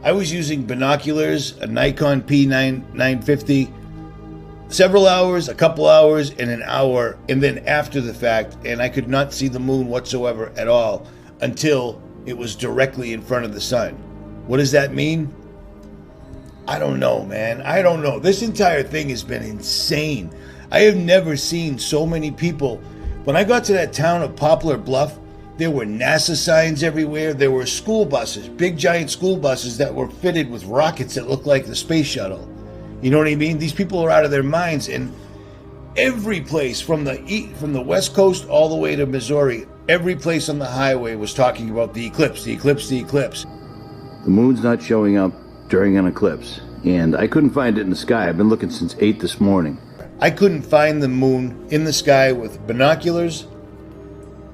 I was using binoculars, a Nikon P950, several hours, a couple hours, and an hour, and then after the fact, and I could not see the moon whatsoever at all until it was directly in front of the sun. What does that mean? I don't know, man. I don't know. This entire thing has been insane. I have never seen so many people. When I got to that town of Poplar Bluff, there were NASA signs everywhere. There were school buses, big giant school buses that were fitted with rockets that looked like the space shuttle. You know what I mean? These people are out of their minds, and every place from the West Coast all the way to Missouri, every place on the highway was talking about the eclipse, the eclipse, the eclipse. The moon's not showing up during an eclipse, and I couldn't find it in the sky. I've been looking since 8 this morning. I couldn't find the moon in the sky with binoculars,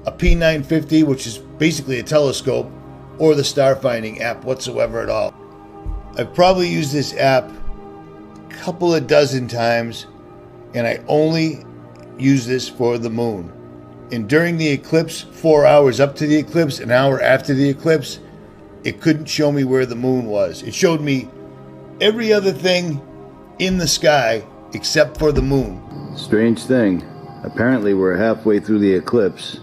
a P950, which is basically a telescope, or the star finding app whatsoever at all. I've probably used this app couple of dozen times, and I only use this for the moon. And during the eclipse, 4 hours up to the eclipse, an hour after the eclipse, it couldn't show me where the moon was. It showed me every other thing in the sky except for the moon. Strange thing. Apparently we're halfway through the eclipse,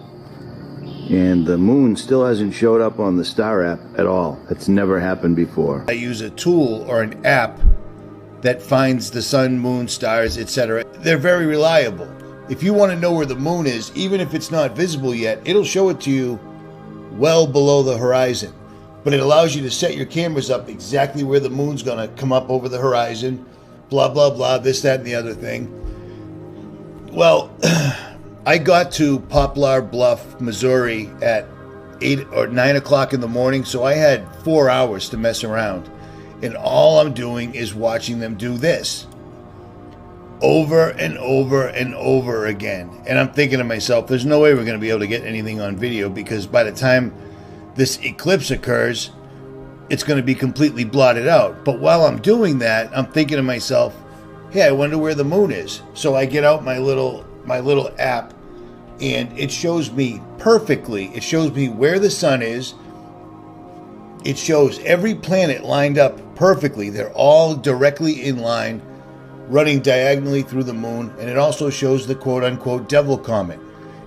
and the moon still hasn't showed up on the star app at all. It's never happened before. I use a tool or an app that finds the sun, moon, stars, etc. They're very reliable. If you want to know where the moon is, even if it's not visible yet, it'll show it to you well below the horizon. But it allows you to set your cameras up exactly where the moon's going to come up over the horizon, blah, blah, blah, this, that, and the other thing. Well, I got to Poplar Bluff, Missouri at 8 or 9 o'clock in the morning, so I had 4 hours to mess around. And all I'm doing is watching them do this over and over and over again. And I'm thinking to myself, there's no way we're going to be able to get anything on video, because by the time this eclipse occurs, it's going to be completely blotted out. But while I'm doing that, I'm thinking to myself, hey, I wonder where the moon is. So I get out my little app, and it shows me perfectly. It shows me where the sun is. It shows every planet lined up perfectly. They're all directly in line, running diagonally through the moon. And it also shows the quote-unquote devil comet.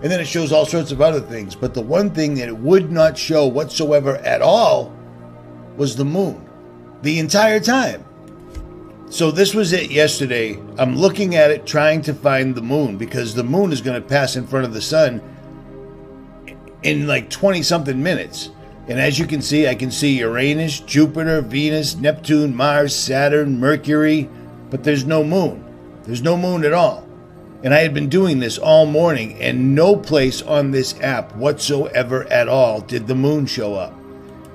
And then it shows all sorts of other things. But the one thing that it would not show whatsoever at all was the moon. The entire time. So this was it yesterday. I'm looking at it, trying to find the moon, because the moon is going to pass in front of the sun in like 20-something minutes. And as you can see, I can see Uranus, Jupiter, Venus, Neptune, Mars, Saturn, Mercury, but there's no moon. There's no moon at all. And I had been doing this all morning, and no place on this app whatsoever at all did the moon show up,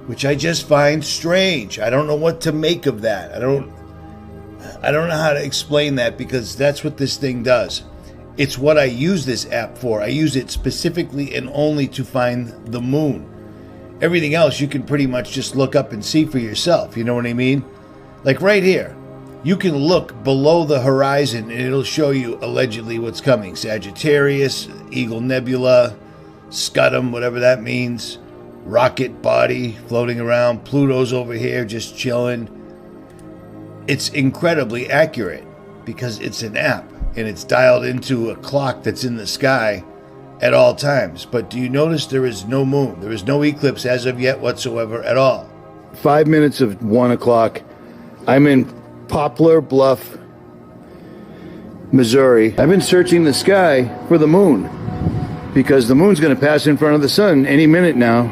which I just find strange. I don't know what to make of that. I don't know how to explain that, because that's what this thing does. It's what I use this app for. I use it specifically and only to find the moon. Everything else you can pretty much just look up and see for yourself. You know what I mean? Like right here, you can look below the horizon and it'll show you allegedly what's coming. Sagittarius, Eagle Nebula, Scutum, whatever that means, rocket body floating around, Pluto's over here just chilling. It's incredibly accurate because it's an app and it's dialed into a clock that's in the sky at all times. But do you notice there is no moon? There is no eclipse as of yet whatsoever at all. 5 minutes of 1 o'clock. I'm in Poplar Bluff, Missouri. I've been searching the sky for the moon, because the moon's going to pass in front of the sun any minute now,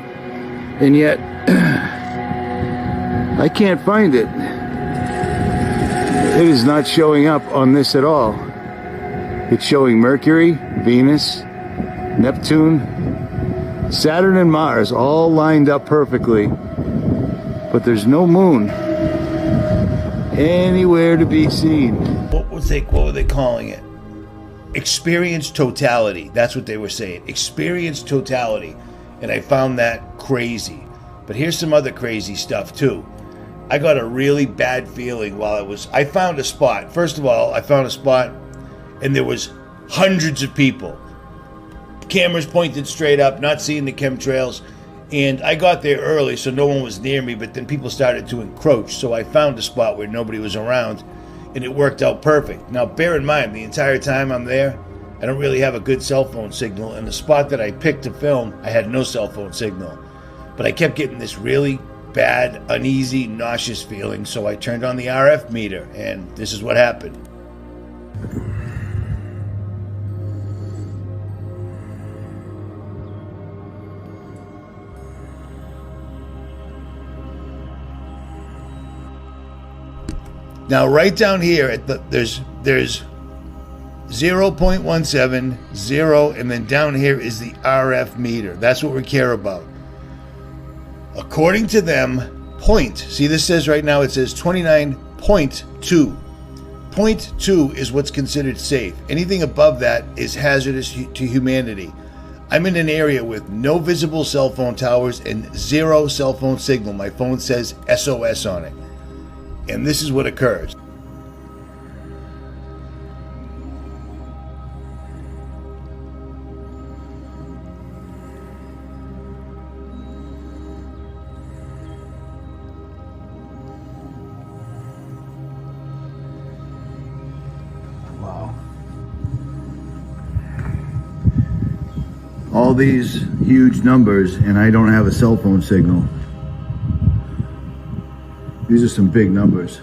and yet I can't find it. It is not showing up on this at all. It's showing Mercury, Venus, Neptune, Saturn, and Mars all lined up perfectly, but there's no moon anywhere to be seen. What were they calling it? Experience totality. That's what they were saying. Experience totality. And I found that crazy. But here's some other crazy stuff too. I got a really bad feeling while I found a spot. First of all, I found a spot and there was hundreds of people. Cameras pointed straight up, not seeing the chemtrails. And I got there early, so no one was near me, but then people started to encroach. So I found a spot where nobody was around, and it worked out perfect. Now, bear in mind, the entire time I'm there, I don't really have a good cell phone signal. And the spot that I picked to film, I had no cell phone signal. But I kept getting this really bad, uneasy, nauseous feeling, so I turned on the RF meter, and this is what happened. Now, right down here, there's 0.17, 0, and then down here is the RF meter. That's what we care about. According to them, see, this says right now, it says 29.2. 0.2 is what's considered safe. Anything above that is hazardous to humanity. I'm in an area with no visible cell phone towers and 0 cell phone signal. My phone says SOS on it. And this is what occurs. Wow. All these huge numbers, and I don't have a cell phone signal. These are some big numbers.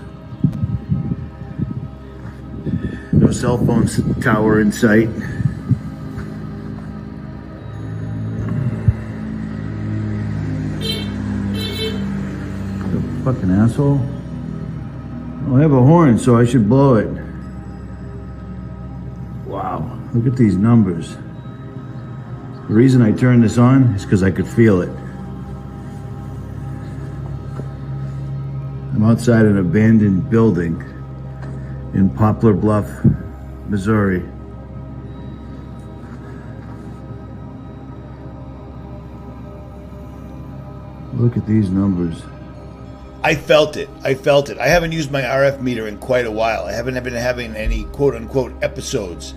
No cell phone tower in sight. What a fucking asshole. I have a horn, so I should blow it. Wow, look at these numbers. The reason I turned this on is because I could feel it. I'm outside an abandoned building in Poplar Bluff, Missouri. Look at these numbers. I felt it. I haven't used my RF meter in quite a while. I haven't been having any quote-unquote episodes.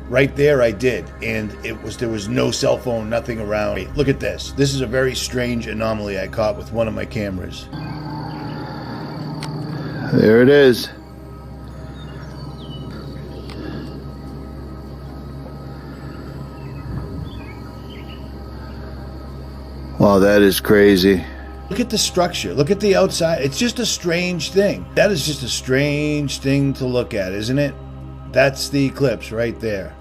Right there I did, and there was no cell phone, nothing around. Look at this. This is a very strange anomaly I caught with one of my cameras. There it is. Wow, that is crazy. Look at the structure. Look at the outside. It's just a strange thing. That is just a strange thing to look at, isn't it? That's the eclipse right there.